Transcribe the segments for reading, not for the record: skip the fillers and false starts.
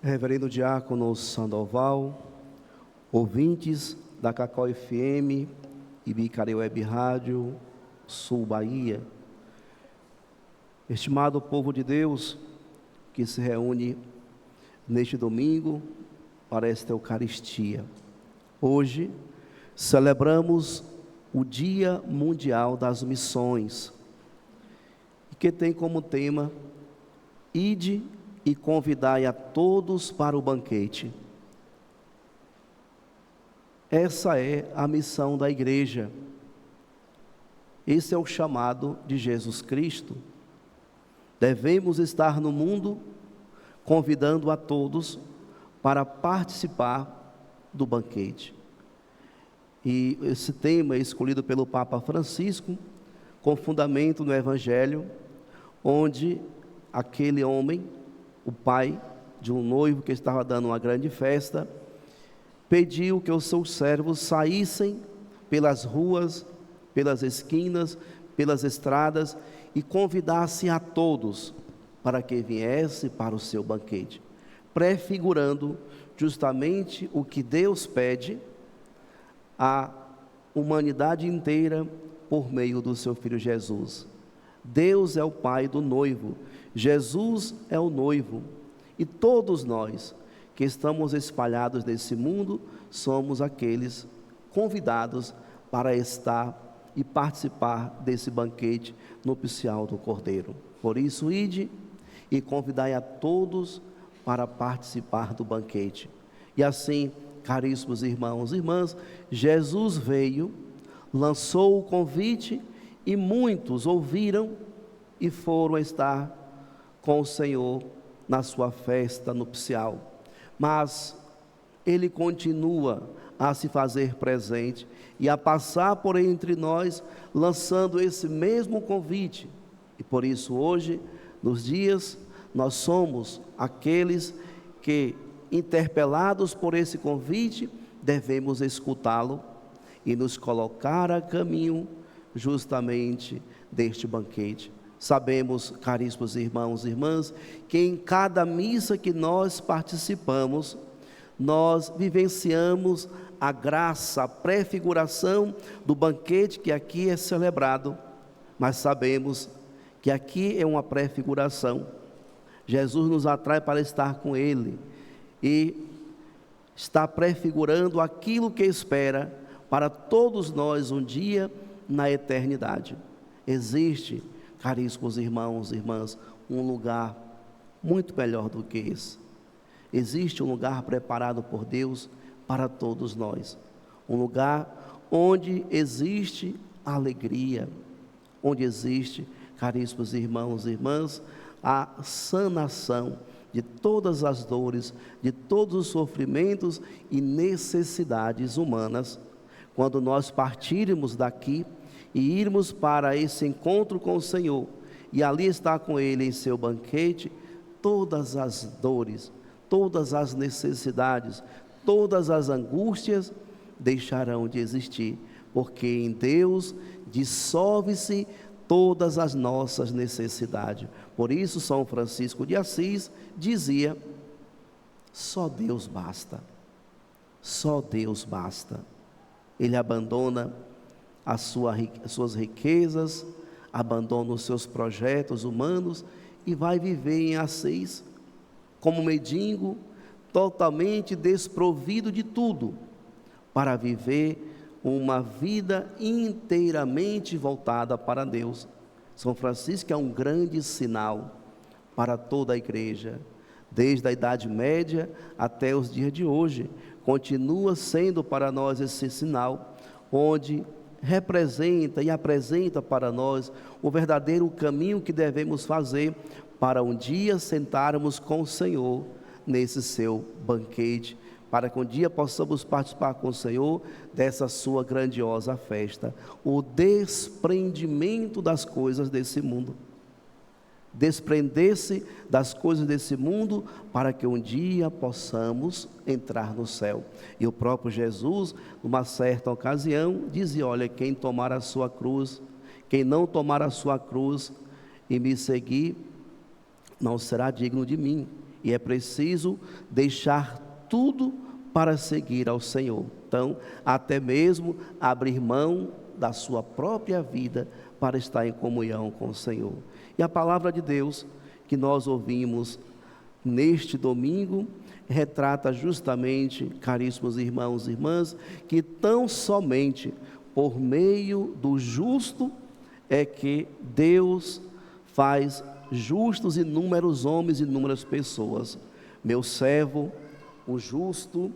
Reverendo Diácono Sandoval, ouvintes da Cacau FM e Bicare Web Rádio Sul Bahia, estimado povo de Deus que se reúne neste domingo para esta Eucaristia. Hoje celebramos o Dia Mundial das Missões, que tem como tema: Ide e convidai a todos para o banquete. Essa é a missão da igreja. Esse é o chamado de Jesus Cristo. Devemos estar no mundo convidando a todos para participar do banquete. E esse tema é escolhido pelo Papa Francisco, com fundamento no Evangelho, onde aquele homem, o pai de um noivo que estava dando uma grande festa, pediu que os seus servos saíssem pelas ruas, pelas esquinas, pelas estradas e convidassem a todos para que viesse para o seu banquete, prefigurando justamente o que Deus pede à humanidade inteira por meio do seu Filho Jesus. Deus é o pai do noivo, Jesus é o noivo, e todos nós que estamos espalhados nesse mundo somos aqueles convidados para estar e participar desse banquete nupcial do Cordeiro. Por isso, ide e convidai a todos para participar do banquete. E assim, caríssimos irmãos e irmãs, Jesus veio, lançou o convite e muitos ouviram e foram estar com o Senhor na sua festa nupcial. Mas Ele continua a se fazer presente e a passar por entre nós, lançando esse mesmo convite. E por isso hoje, nos dias, nós somos aqueles que, interpelados por esse convite, devemos escutá-lo e nos colocar a caminho justamente deste banquete. Sabemos, caríssimos irmãos e irmãs, que em cada missa que nós participamos, nós vivenciamos a graça, a prefiguração do banquete que aqui é celebrado, mas sabemos que aqui é uma prefiguração. Jesus nos atrai para estar com Ele e está prefigurando aquilo que espera para todos nós um dia na eternidade. Existe, caríssimos irmãos e irmãs, um lugar muito melhor do que esse. Existe um lugar preparado por Deus para todos nós. Um lugar onde existe alegria, onde existe, caríssimos irmãos e irmãs, a sanação de todas as dores, de todos os sofrimentos e necessidades humanas. Quando nós partirmos daqui e irmos para esse encontro com o Senhor, e ali estar com Ele em seu banquete, todas as dores, todas as necessidades, todas as angústias deixarão de existir, porque em Deus dissolve-se todas as nossas necessidades. Por isso São Francisco de Assis dizia: só Deus basta, só Deus basta. Ele abandona as suas riquezas, abandona os seus projetos humanos e vai viver em Assis como mendigo, totalmente desprovido de tudo, para viver uma vida inteiramente voltada para Deus. São Francisco é um grande sinal para toda a igreja, desde a Idade Média até os dias de hoje. Continua sendo para nós esse sinal, onde representa e apresenta para nós o verdadeiro caminho que devemos fazer para um dia sentarmos com o Senhor nesse seu banquete, para que um dia possamos participar com o Senhor dessa sua grandiosa festa. O desprendimento das coisas desse mundo. Desprender-se das coisas desse mundo para que um dia possamos entrar no céu. E o próprio Jesus, numa certa ocasião, dizia: olha, quem tomar a sua cruz, quem não tomar a sua cruz e me seguir, não será digno de mim. e é preciso deixar tudo para seguir ao Senhor. Então, até mesmo abrir mão da sua própria vida para estar em comunhão com o Senhor. E a palavra de Deus que nós ouvimos neste domingo retrata justamente, caríssimos irmãos e irmãs, que tão somente por meio do justo é que Deus faz justos inúmeros homens e inúmeras pessoas. Meu servo, o justo,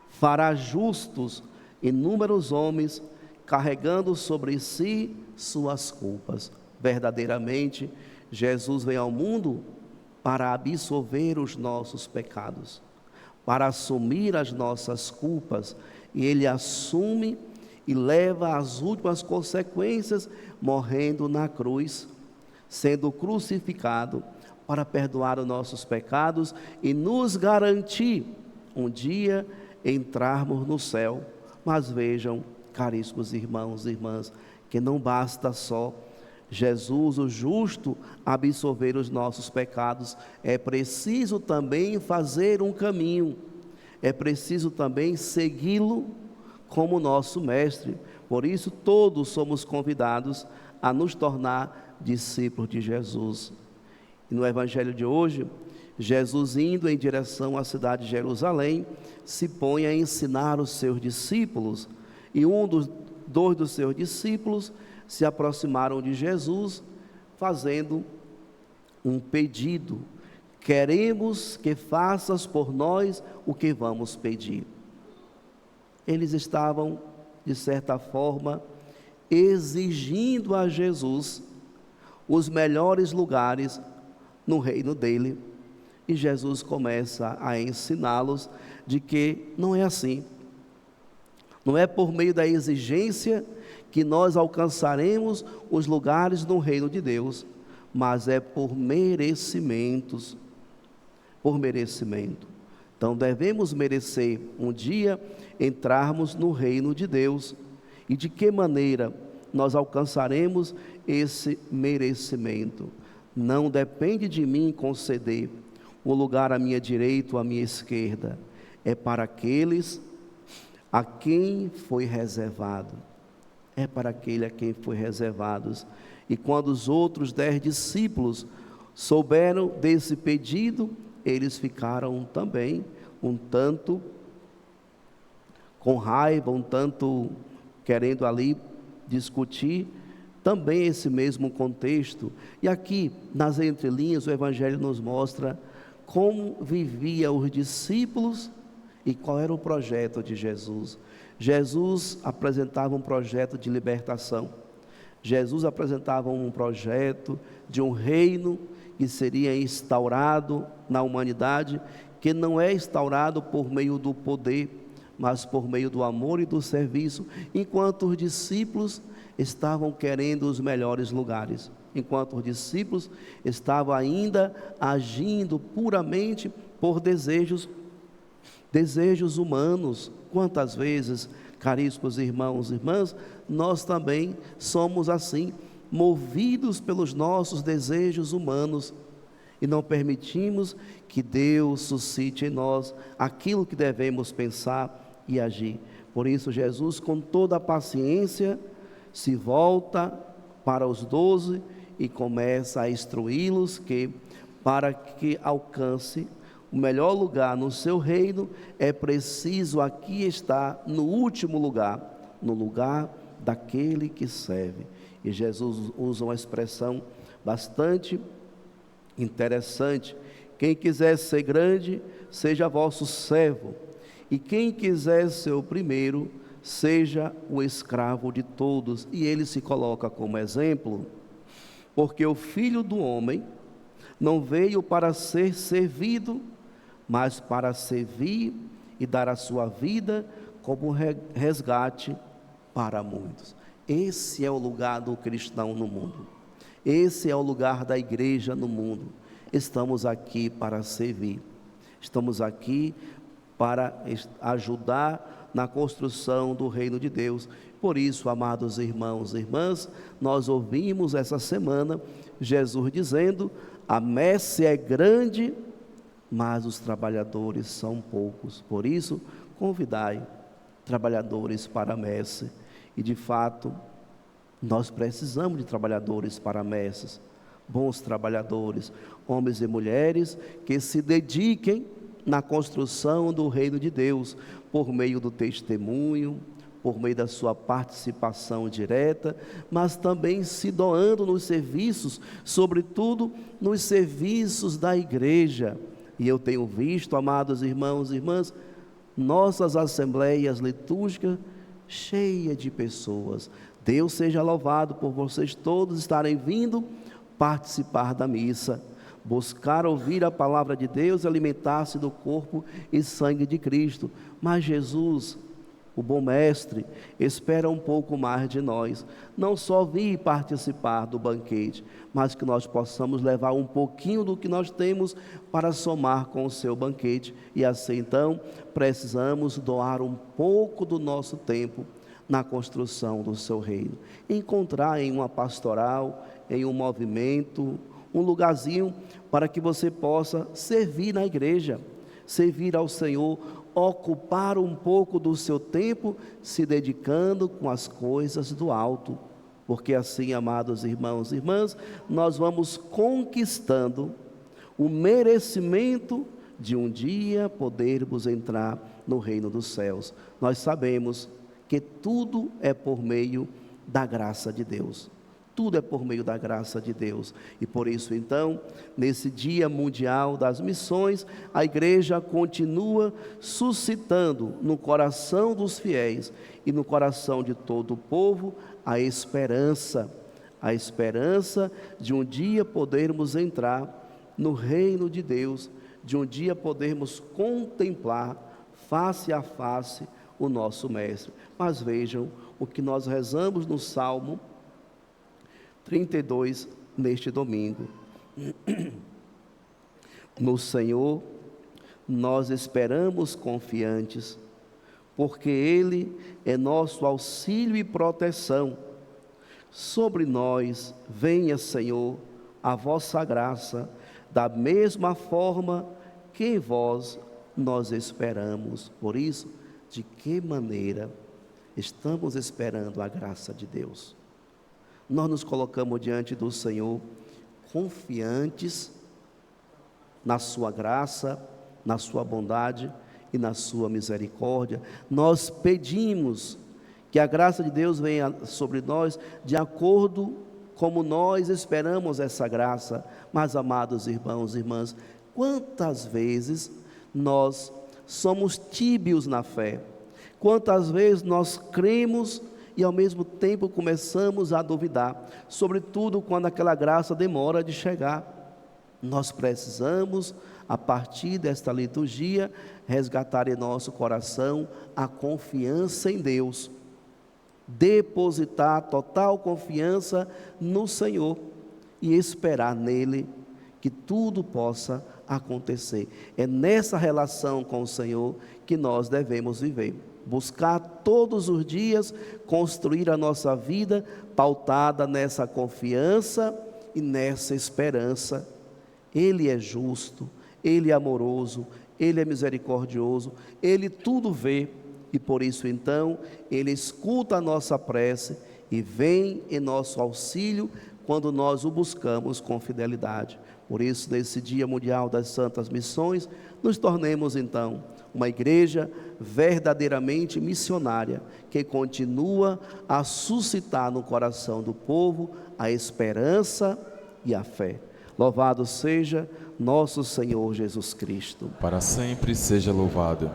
fará justos inúmeros homens, carregando sobre si suas culpas. Verdadeiramente, Jesus veio ao mundo para absolver os nossos pecados, para assumir as nossas culpas, e Ele assume e leva as últimas consequências, morrendo na cruz, sendo crucificado, para perdoar os nossos pecados e nos garantir um dia entrarmos no céu. Mas vejam, caríssimos irmãos e irmãs, que não basta só Jesus, o justo, absolver os nossos pecados, é preciso também fazer um caminho, é preciso também segui-lo como nosso mestre. Por isso todos somos convidados a nos tornar discípulos de Jesus. E no evangelho de hoje, Jesus, indo em direção à cidade de Jerusalém, se põe a ensinar os seus discípulos, e dois dos seus discípulos se aproximaram de Jesus, fazendo um pedido: queremos que faças por nós o que vamos pedir. Eles estavam, de certa forma, exigindo a Jesus os melhores lugares no reino dele, e Jesus começa a ensiná-los de que não é assim. Não é por meio da exigência que nós alcançaremos os lugares no reino de Deus, mas é por merecimentos, por merecimento. Então devemos merecer um dia entrarmos no reino de Deus. E de que maneira nós alcançaremos esse merecimento? Não depende de mim conceder um lugar à minha direita ou à minha esquerda, é para aqueles a quem foi reservado. É para aquele a quem foi reservados. E quando os outros 10 discípulos souberam desse pedido, eles ficaram também um tanto com raiva, um tanto querendo ali discutir também esse mesmo contexto. E aqui, nas entrelinhas, o Evangelho nos mostra como viviam os discípulos e qual era o projeto de Jesus. Jesus apresentava um projeto de libertação. Jesus apresentava um projeto de um reino que seria instaurado na humanidade, que não é instaurado por meio do poder, mas por meio do amor e do serviço, enquanto os discípulos estavam querendo os melhores lugares, enquanto os discípulos estavam ainda agindo puramente por desejos humanos. Quantas vezes, caríssimos irmãos e irmãs, nós também somos assim, movidos pelos nossos desejos humanos, e não permitimos que Deus suscite em nós aquilo que devemos pensar e agir. Por isso Jesus, com toda a paciência, se volta para os 12 e começa a instruí-los que, para que alcance o melhor lugar no seu reino, é preciso aqui estar no último lugar, no lugar daquele que serve. E Jesus usa uma expressão bastante interessante: quem quiser ser grande, seja vosso servo, e quem quiser ser o primeiro, seja o escravo de todos. E ele se coloca como exemplo, porque o Filho do Homem não veio para ser servido, mas para servir e dar a sua vida como resgate para muitos. Esse é o lugar do cristão no mundo. Esse é o lugar da igreja no mundo. Estamos aqui para servir. Estamos aqui para ajudar na construção do reino de Deus. Por isso, amados irmãos e irmãs, nós ouvimos essa semana Jesus dizendo: a messe é grande, mas os trabalhadores são poucos. Por isso, convidai trabalhadores para a messe. E de fato, nós precisamos de trabalhadores para a messe, bons trabalhadores, homens e mulheres que se dediquem na construção do reino de Deus, por meio do testemunho, por meio da sua participação direta, mas também se doando nos serviços, sobretudo nos serviços da igreja. E eu tenho visto, amados irmãos e irmãs, nossas assembleias litúrgicas cheias de pessoas. Deus seja louvado por vocês todos estarem vindo participar da missa, buscar ouvir a palavra de Deus, alimentar-se do corpo e sangue de Cristo. Mas Jesus, o bom mestre, espera um pouco mais de nós, não só vir participar do banquete, mas que nós possamos levar um pouquinho do que nós temos para somar com o seu banquete, e assim então precisamos doar um pouco do nosso tempo na construção do seu reino, encontrar em uma pastoral, em um movimento, um lugarzinho para que você possa servir na igreja, servir ao Senhor, ocupar um pouco do seu tempo se dedicando com as coisas do alto, porque assim, amados irmãos e irmãs, nós vamos conquistando o merecimento de um dia podermos entrar no reino dos céus. Nós sabemos que tudo é por meio da graça de Deus. Tudo é por meio da graça de Deus. E por isso, então, nesse Dia Mundial das Missões, a igreja continua suscitando no coração dos fiéis e no coração de todo o povo a esperança de um dia podermos entrar no reino de Deus, de um dia podermos contemplar face a face o nosso Mestre. Mas vejam o que nós rezamos no Salmo 32 neste domingo. No Senhor nós esperamos confiantes, porque Ele é nosso auxílio e proteção. Sobre nós venha, Senhor, a vossa graça, da mesma forma que em vós nós esperamos. Por isso, de que maneira estamos esperando a graça de Deus? Nós nos colocamos diante do Senhor confiantes na sua graça, na sua bondade e na sua misericórdia. Nós pedimos que a graça de Deus venha sobre nós de acordo como nós esperamos essa graça. Mas, amados irmãos e irmãs, quantas vezes nós somos tíbios na fé? Quantas vezes nós cremos e ao mesmo tempo começamos a duvidar, sobretudo quando aquela graça demora de chegar? Nós precisamos, a partir desta liturgia, resgatar em nosso coração a confiança em Deus, depositar total confiança no Senhor e esperar nele que tudo possa acontecer. É nessa relação com o Senhor que nós devemos viver. Buscar todos os dias construir a nossa vida pautada nessa confiança e nessa esperança. Ele é justo, Ele é amoroso, Ele é misericordioso, Ele tudo vê, e por isso então Ele escuta a nossa prece e vem em nosso auxílio quando nós o buscamos com fidelidade. Por isso, nesse Dia Mundial das Santas Missões, nos tornemos então uma igreja verdadeiramente missionária, que continua a suscitar no coração do povo a esperança e a fé. Louvado seja nosso Senhor Jesus Cristo. Para sempre seja louvado.